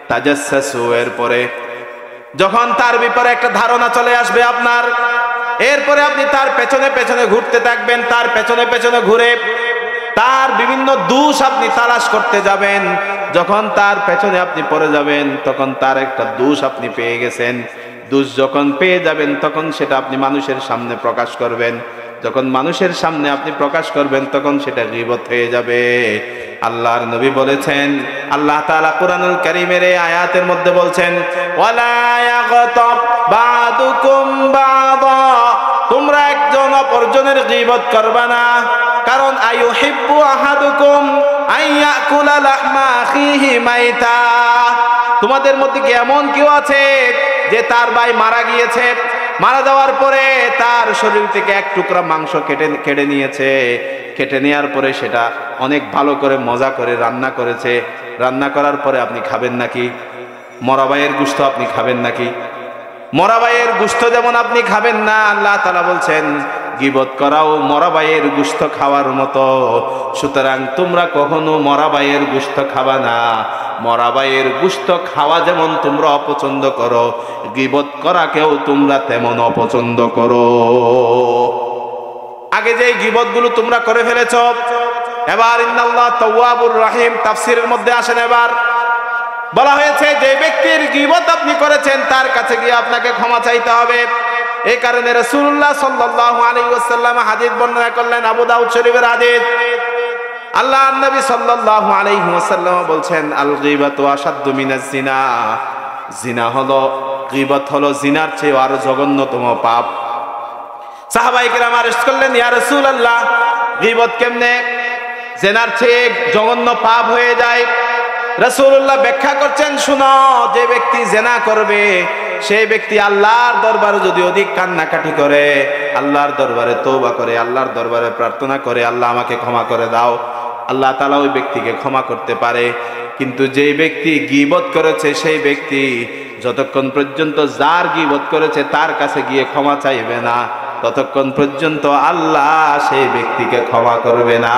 তাজাসসু, এর পরে যখন তার ব্যাপারে একটা ধারণা চলে আসবে আপনার, এরপরে আপনি তার পেছনে পেছনে ঘুরতে থাকবেন, তার পেছনে পেছনে ঘুরে তার বিভিন্ন দোষ আপনি তালাশ করতে যাবেন। যখন তার পেছনে আপনি পড়ে যাবেন তখন তার একটা দোষ আপনি পেয়ে গেছেন। দোষ যখন পেয়ে যাবেন তখন সেটা আপনি মানুষের সামনে প্রকাশ করবেন। যখন মানুষের সামনে আপনি প্রকাশ করবেন তখন সেটা গীবত হয়ে যাবে। আল্লাহর নবী বলেছেন, আল্লাহ তাআলা কুরআনুল কারীমের এই আয়াতের মধ্যে বলছেন, ওয়ালা ইয়াগতাব বা'দুকুম বা'দা, তোমরা একজন অপরজনের গীবত করবে না। কারণ আইয়ুহিব্বু আহাদুকুম আইয়াকুলা লাহমা আখিহি মাইতা, তোমাদের মধ্যে কি এমন কেউ আছে যে তার ভাই মারা গিয়েছে, মারা যাওয়ার পরে তার শরীর থেকে এক টুকরা মাংস কেটে নিয়েছে, কেটে নেওয়ার পরে সেটা অনেক ভালো করে মজা করে রান্না করেছে, রান্না করার পরে আপনি খাবেন নাকি? মরা ভাইয়ের গোশত আপনি খাবেন নাকি? মরা ভাইয়ের গোশত যেমন আপনি খাবেন না, আল্লাহ তাআলা বলছেন গীবত করাও মরা ভাইয়ের গোশত খাওয়ার মতো। সুতরাং তোমরা কখনো মরা ভাইয়ের গোশত খাবা না। মরা ভাইয়ের গোশত খাওয়া যেমন তোমরা অপছন্দ করো, গীবত করাকেও তোমরা তেমন অপছন্দ করো। আগে যে গীবতগুলো তোমরা করে ফেলেছো, এবার ইন্নাল্লাহ তাওয়াবুর রহিম তাফসীরের মধ্যে আসেন। এবার বলা হয়েছে যে ব্যক্তির গীবত আপনি করেছেন তার কাছে গিয়ে আপনাকে ক্ষমা চাইতে হবে। এই কারণে রাসূলুল্লাহ সাল্লাল্লাহু আলাইহি ওয়াসাল্লাম হাদিস বর্ণনা করলেন, আবু দাউদ শরীফের হাদিস। আল্লাহর নবী সাল্লাল্লাহু আলাইহি ওয়াসাল্লাম বলছেন, আল গীবাতু আশাদ্দু মিনাজ জিনা, জিনা হলো, গীবত হলো জিনার চেয়ে আরো জঘন্যতম পাপ। সাহাবায়ে কেরাম আরজ করলেন, ইয়া রাসূলুল্লাহ, গীবত কেমনে জিনার চেয়ে জঘন্য পাপ হয়ে যায়? রাসূলুল্লাহ ব্যাখ্যা করছেন, শুনো, যে ব্যক্তি জিনা করবে সেই ব্যক্তি আল্লাহর দরবারে যদি অধিক কান্নাকাটি করে, আল্লাহর দরবারে তওবা করে, আল্লাহর দরবারে প্রার্থনা করে, আল্লাহ আমাকে ক্ষমা করে দাও, আল্লাহ তাআলা ওই ব্যক্তিকে ক্ষমা করতে পারে। কিন্তু যে ব্যক্তি গীবত করেছে সেই ব্যক্তি যতক্ষণ পর্যন্ত যার গীবত করেছে তার কাছে গিয়ে ক্ষমা চাইবে না, ততক্ষণ পর্যন্ত আল্লাহ সেই ব্যক্তিকে ক্ষমা করবে না।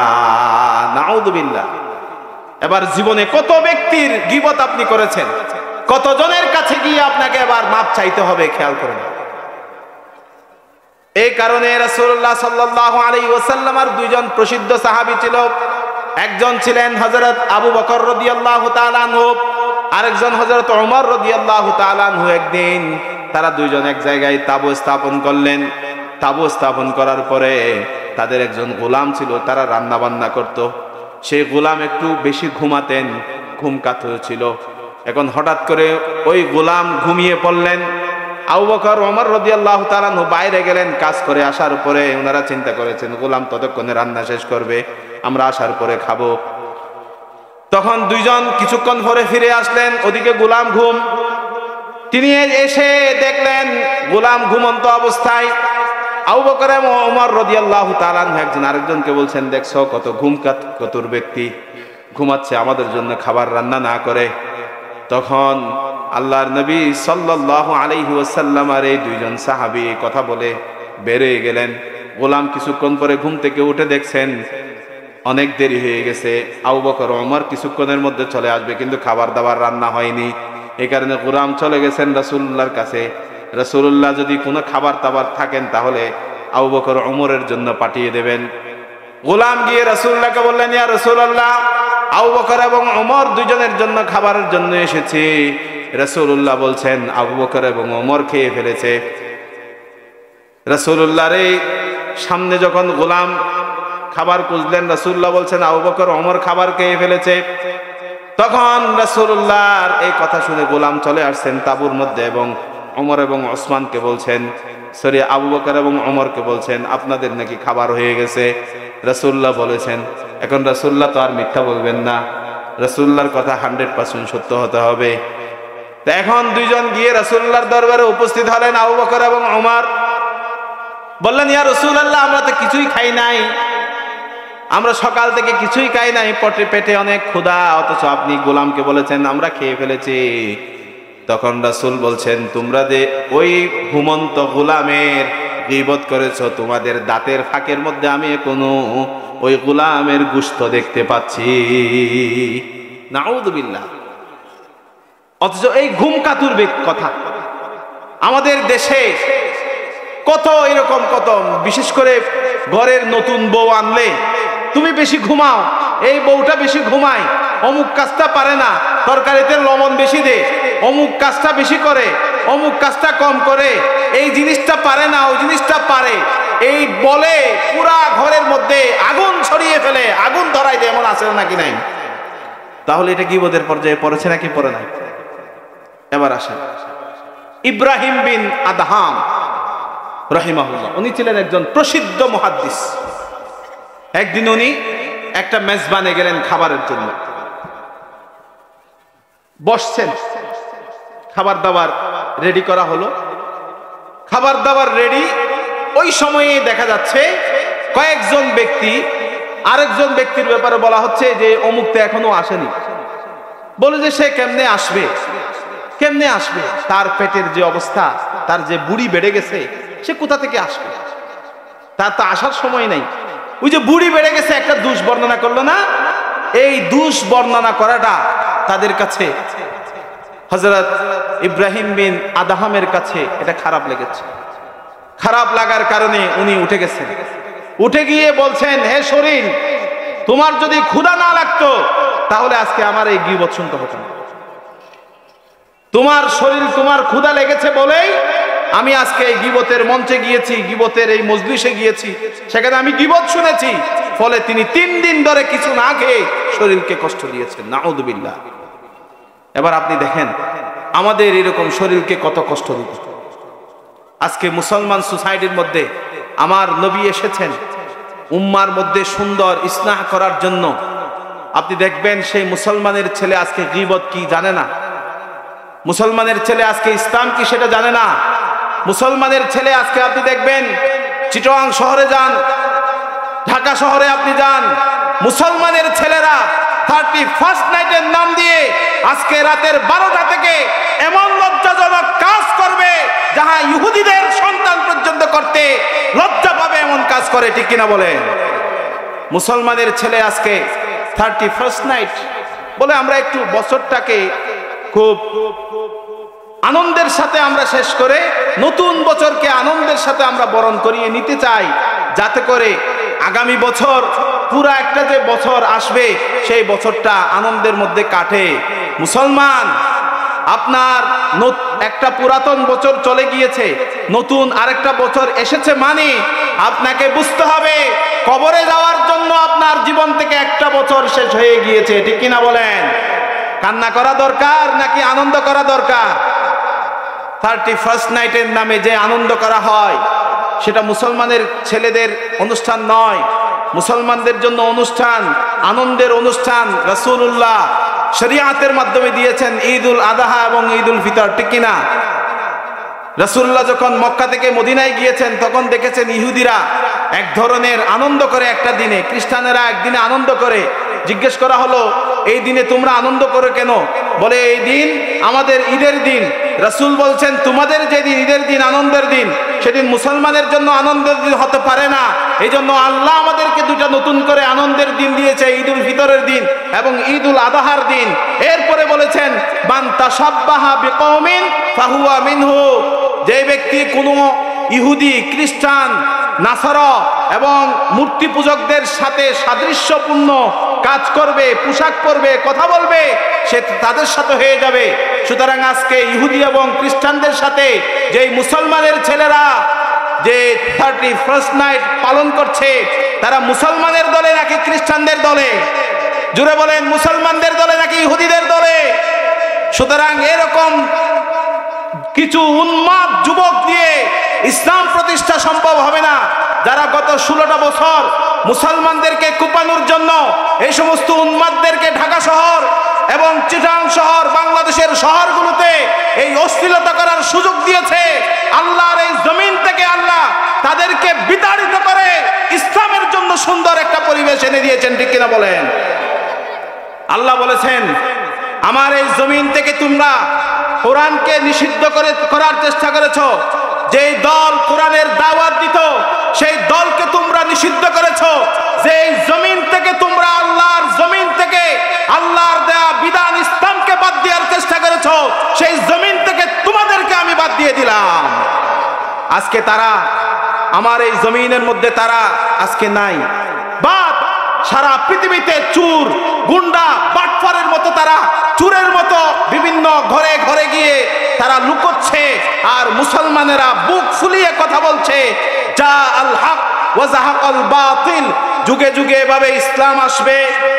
নাউযুবিল্লাহ। এবার জীবনে কত ব্যক্তির গীবত আপনি করেছেন, কতজনের কাছে গিয়ে আপনাকে এবার মাপ চাইতে হবে, খেয়াল করেন। এই কারণে রাসূলুল্লাহ সাল্লাল্লাহু আলাইহি ওয়াসাল্লামের দুইজন প্রসিদ্ধ সাহাবী ছিল। একজন ছিলেন হযরত আবু বকর রাদিয়াল্লাহু তাআলা আনহু, আরেকজন হযরত ওমর রাদিয়াল্লাহু তাআলা আনহু। একদিন তারা দুইজন এক জায়গায় তাঁবু স্থাপন করলেন। তাঁবু স্থাপন করার পরে তাদের একজন গোলাম ছিল, তারা রান্না বান্না করত। সেই গোলাম একটু বেশি ঘুমাতেন, ঘুম কাতুর ছিল। এখন হঠাৎ করে ওই গোলাম ঘুমিয়ে পড়লেন। আবু বকর ওমর রাদিয়াল্লাহু তাআলা আনহু বাইরে গেলেন কাজ করে, আসার পরে ওনারা চিন্তা করেছেন গোলাম ততক্ষণে রান্না শেষ করবে, আমরা আসার পরে খাবো। তখন দুইজন কিছুক্ষণ পরে ফিরে আসলেন, ওদিকে গোলাম ঘুম। তিনি এসে দেখলেন গোলাম ঘুমন্ত অবস্থায়। আবু বকর এবং ওমর রাদিয়াল্লাহু তাআলা আনহু একজন আরেকজনকে বলছেন, দেখছো কত কাতুর ব্যক্তি ঘুমাচ্ছে, আমাদের জন্য খাবার রান্না না করে। তখন আল্লাহর নবী সাল্লাল্লাহু আলাইহি ওয়াসাল্লাম আর এই দুইজন সাহাবী কথা বলে বেরিয়ে গেলেন। গোলাম কিছুক্ষণ পরে ঘুম থেকে উঠে দেখছেন অনেক দেরি হয়ে গেছে, আবু বকর ওমর কিছুক্ষণের মধ্যে চলে আসবে, কিন্তু খাবার দাবার রান্না হয়নি। এই কারণে গোলাম চলে গেছেন রাসূলুল্লাহর কাছে। রাসূলুল্লাহ যদি কোনো খাবার দাবার থাকেন তাহলে আবু বকর ওমরের জন্য পাঠিয়ে দেবেন। গোলাম গিয়ে রাসূলুল্লাহকে বললেন, ইয়া রাসূলুল্লাহ, আবু বকর এবং ওমর দুইজনের জন্য খাবারের জন্য এসেছি। রাসূলুল্লাহ বলছেন আবু বকর এবং ওমর খেয়ে ফেলেছে। রাসূলুল্লাহর এই সামনে যখন গোলাম খাবার খুঁজলেন, রাসূলুল্লাহ বলছেন আবু বকর ওমর খাবার খেয়ে ফেলেছে। তখন রাসূলুল্লাহর এই কথা শুনে গোলাম চলে আসছেন তাঁবুর মধ্যে এবং ওমর এবং ওসমানকে বলছেন, সরি আবু বকর এবং ওমরকে বলছেন, আপনাদের নাকি খাবার হয়ে গেছে। রাসূলুল্লাহ বলেছেন, এখন রাসূলুল্লাহ তো আর মিথ্যা বলবেন না, রাসূলুল্লাহর কথা 100% সত্য হতে হবে। তো এখন দুইজন গিয়ে রাসূলুল্লাহর দরবারে উপস্থিত হলেন। আবু বকর এবং ওমর বললেন, ইয়া রাসূলুল্লাহ, আমরা তো কিছুই খাই নাই, আমরা সকাল থেকে কিছুই খাই নাই, পেটে অনেক ক্ষুধা, অথচ আপনি গোলামকে বলেছেন আমরা খেয়ে ফেলেছি। তখন রাসূল বলছেন, তোমরা যে ওই ঘুমন্ত গোলামের গীবত করেছো, তোমাদের দাঁতের ফাঁকের মধ্যে আমি এখনো ওই গোলামের গোশত দেখতে পাচ্ছি। নাউযুবিল্লাহ। অথচ এই ঘুম কাতুর কথা আমাদের দেশে কত এরকম, কত বিশেষ করে ঘরের নতুন বউ আনলে তুমি বেশি ঘুমাও, এই বউটা বেশি ঘুমায়, অমুক কাজটা পারে না, তরকারিতে লবণ বেশি দে, অমুক কাজটা বেশি করে, অমুক কাজটা কম করে, এই জিনিসটা পারে না, ওই জিনিসটা পারে, এই বলে পুরা ঘরের মধ্যে আগুন ছড়িয়ে ফেলে, আগুন ধরাই দেয়, এমন আছে নাকি নাই? তাহলে এটা গীবতের পর্যায়ে পড়েছে নাকি পড়ে নাই? এবার আসেন ইব্রাহিম বিন আদহাম রাহিমাহুল্লাহ, উনি ছিলেন একজন প্রসিদ্ধ মুহাদ্দিস। একদিন উনি একটা মেজবানে গেলেন খাবারের জন্য, বসছেন, খাবার দাবার রেডি করা হলো। খাবার দাবার রেডি, ওই সময়ে দেখা যাচ্ছে কয়েকজন ব্যক্তি, আরেকজন ব্যক্তির ব্যাপারে বলা হচ্ছে যে অমুকটা এখনো আসেনি। বলে যে সে কেমনে আসবে, কেমনে আসবে, তার পেটের যে অবস্থা, তার যে বুড়ি বেড়ে গেছে, সে কোথা থেকে আসবে, তার তো আসার সময় নাই। ওই যে বুড়ি বেড়ে গেছে একটা দোষ বর্ণনা করলো না, এই দোষ বর্ণনা করাটা তাদের কাছে, হযরত ইব্রাহিম বিন আদহামের কাছে এটা খারাপ লেগেছে। খারাপ লাগার কারণে উনি উঠে গেছেন। উঠে গিয়ে বলছেন, হে শরীর, তোমার যদি ক্ষুধা না লাগতো তাহলে আজকে আমার এই গীবত শুনতে হতো না। তোমার শরীর, তোমার ক্ষুধা লেগেছে বলেই আমি আজকে এই গীবতের মঞ্চে গিয়েছি, গীবতের এই মজলিসে গিয়েছি, সেখানে আমি গীবত শুনেছি। ফলে তিনি 3 দিন ধরে কিছু না খেয়ে শরীরকে কষ্ট দিয়েছেন। নাউযুবিল্লাহ। এবার আপনি দেখেন আমাদের এরকম শরীরকে কত কষ্ট দিচ্ছে। আজকে মুসলমান সোসাইটির মধ্যে আমার নবী এসেছেন উম্মার মধ্যে সুন্দর ইসলাহ করার জন্য। আপনি দেখবেন সেই মুসলমানের ছেলে আজকে গীবত কি জানে না, মুসলমানের ছেলে আজকে ইসলাম কি সেটা জানে না। মুসলমানের ছেলে আজকে আপনি দেখবেন চিটাগাং শহরে যান, ঢাকা শহরে আপনি যান, মুসলমানের ছেলেরা 31st নাইটের নাম দিয়ে আজকে রাতের 12টা থেকে এমন লজ্জাজনক কাজ করবে যাহা ইহুদিদের সন্তান পর্যন্ত করতে লজ্জা পাবে এমন কাজ করে, ঠিক কিনা বলেন? মুসলমানের ছেলে আজকে 31st নাইট বলে আমরা একটু বছরটাকে খুব আনন্দের সাথে আমরা শেষ করে নতুন বছরকে আনন্দের সাথে আমরা বরণ করিয়ে নিতে চাই, যাতে করে আগামী বছর পুরা একটা যে বছর আসবে সেই বছরটা আনন্দের মধ্যে কাটে। মুসলমান, আপনার একটা পুরাতন বছর চলে গিয়েছে, নতুন আরেকটা বছর এসেছে, মানে আপনাকে বুঝতে হবে কবরে যাওয়ার জন্য আপনার জীবন থেকে একটা বছর শেষ হয়ে গিয়েছে, ঠিক কিনা বলেন? কান্না করা দরকার নাকি আনন্দ করা দরকার? 31st নাইটের নামে যে আনন্দ করা হয় সেটা মুসলমানের ছেলেদের অনুষ্ঠান নয়, মুসলমানদের জন্য অনুষ্ঠান, আনন্দের অনুষ্ঠান রাসূলুল্লাহ শরীয়তের মাধ্যমে দিয়েছেন ঈদুল আযহা এবং ঈদুল ফিতর, ঠিক কিনা? রাসূলুল্লাহ যখন মক্কা থেকে মদিনায় গিয়েছেন তখন দেখেছেন ইহুদিরা এক ধরনের আনন্দ করে একটা দিনে, খ্রিস্টানেরা একদিনে আনন্দ করে। জিজ্ঞেস করা হলো, এই দিনে তোমরা আনন্দ করো কেন? বলে, এই দিন আমাদের ঈদের দিন। রাসূল বলছেন, তোমাদের যেদিন ঈদের দিন, আনন্দের দিন, সেদিন মুসলমানের জন্য আনন্দের দিন হতে পারে না। এই জন্য আল্লাহ আমাদেরকে দুটা নতুন করে আনন্দের দিন দিয়েছে, ঈদুল ফিতরের দিন এবং ঈদুল আযহার দিন। এরপরে বলেছেন, মান তাশাব্বাহা বিকওমিন ফাহুয়া মিনহু, যে ব্যক্তি কোনো ইহুদি, খ্রিস্টান, নাসারা এবং মূর্তি পূজকদের সাথে সাদৃশ্যপূর্ণ কাজ করবে, পোশাক পরবে, কথা বলবে, সে তাদের সাথে হয়ে যাবে। সুতরাং আজকে ইহুদি এবং খ্রিস্টানদের সাথে যেই মুসলমানের ছেলেরা যে 31st নাইট পালন করছে, তারা মুসলমানের দলে নাকি খ্রিস্টানদের দলে? জুড়ে বলেন, মুসলমানদের দলে নাকি ইহুদিদের দলে? সুতরাং এরকম কিছু উন্মাদ যুবক দিয়ে ইসলাম প্রতিষ্ঠা সম্ভব হবে না, যারা গত 16টা বছর মুসলমানদেরকে কুপানোর জন্য এই সমস্ত উন্মাদদেরকে ঢাকা শহর এবং চিটাং শহর, বাংলাদেশের শহরগুলোতে এই অশ্লীলতা করার সুযোগ দিয়েছে। আল্লাহর এই জমিন থেকে আল্লাহ তাদেরকে বিতাড়িত করে ইসলামের জন্য সুন্দর একটা পরিবেশ এনে দিয়েছেন, ঠিক কিনা বলেন? আল্লাহ বলেছেন, আমার এই জমিন থেকে তোমরা কোরআনকে নিষিদ্ধ করার চেষ্টা করেছো। যেই দল কোরআনের দাওয়াত দিত সেই দলকে তোমরা নিষিদ্ধ করেছো। যেই জমিন থেকে তোমরা আল্লাহর জমিন থেকে আল্লাহর দেয়া বিধান ইসলামকে বাদ দেওয়ার চেষ্টা করেছো, সেই জমিন থেকে তোমাদেরকে আমি বাদ দিয়ে দিলাম। আজকে তারা আমার এই জমিনের মধ্যে তারা আজকে নাই। বাদ সারা পৃথিবীতে চুর, গুন্ডা, বাটফারের মতো তারা চুরের মতো বিভিন্ন ঘরে ঘরে গিয়ে তারা লুকোচ্ছে, আর মুসলমানেরা বুক ফুলিয়ে কথা বলছে, যা আল হক ওয়া যাহাকাল বাতিল। যুগে যুগে এভাবে ইসলাম আসবে,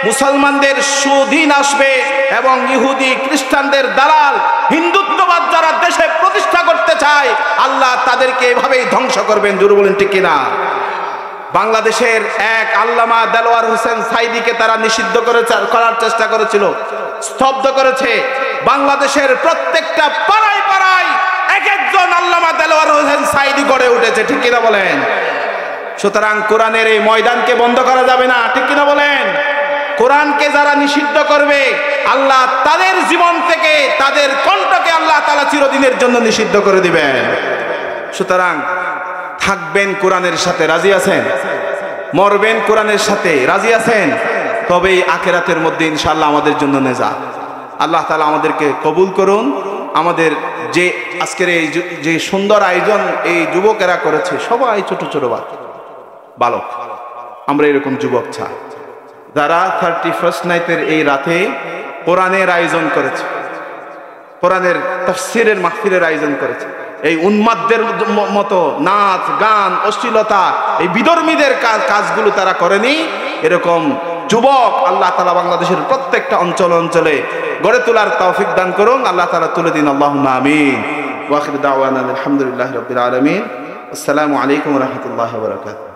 মুসলমানদের সুদিন আসবে এবং ইহুদি খ্রিস্টানদের দালাল হিন্দুত্ববাদ যারা দেশে প্রতিষ্ঠা করতে চায়, আল্লাহ তাদেরকে এভাবেই ধ্বংস করবেন। জোরে বলেন, ঠিক কিনা? বাংলাদেশের এক আল্লামা দেলোয়ার হোসেন সাইদিকে তারা নিষিদ্ধ করার চেষ্টা করেছিল, স্তব্ধ করেছে। বাংলাদেশের প্রত্যেকটা পাড়ায় পাড়ায় এক একজন আল্লামা দেলোয়ার হোসেন সাইদি গড়ে উঠেছে, ঠিক কিনা বলেন? সুতরাং কোরআনের এই ময়দানকে বন্ধ করা যাবে না, ঠিক কিনা বলেন? কোরআনকে যারা নিষিদ্ধ করবে, আল্লাহ তাদের জীবন থেকে, তাদের কণ্ঠকে আল্লাহ তাআলা চিরদিনের জন্য নিষিদ্ধ করে দিবেন। সুতরাং থাকবেন কোরআনের সাথে, রাজি আছেন? মরবেন কোরআনের সাথে, রাজি আছেন? তবেই আখিরাতের মধ্যে ইনশাআল্লাহ আমাদের জন্য নেজাত। আল্লাহ তাআলা আমাদেরকে কবুল করুন। আমাদের যে আজকের এই যে সুন্দর আয়োজন এই যুবকেরা করেছে, সবাই ছোট ছোট বালক, আমরা এরকম যুবক চাই যারা 31st নাইটের এই রাতে কোরআনের আয়োজন করেছে, কোরআনের তাফসীরের মাহফিলের আয়োজন করেছে। এই উন্মাদদের মতো নাচ, গান, অশ্লীলতা, এই বিধর্মীদের কাজগুলো তারা করেনি। এরকম যুবক আল্লাহ তাআলা বাংলাদেশের প্রত্যেকটা অঞ্চলে গড়ে তোলার তৌফিক দান করুন। আল্লাহ তাআলা তুলে দিন। আল্লাহুম্মা আমিন। ওয়া আখিরু দাওয়ানা আলহামদুলিল্লাহি রাব্বিল আলামিন। আসসালামু আলাইকুম ওয়া রাহমাতুল্লাহি ওয়া বারাকাতুহু।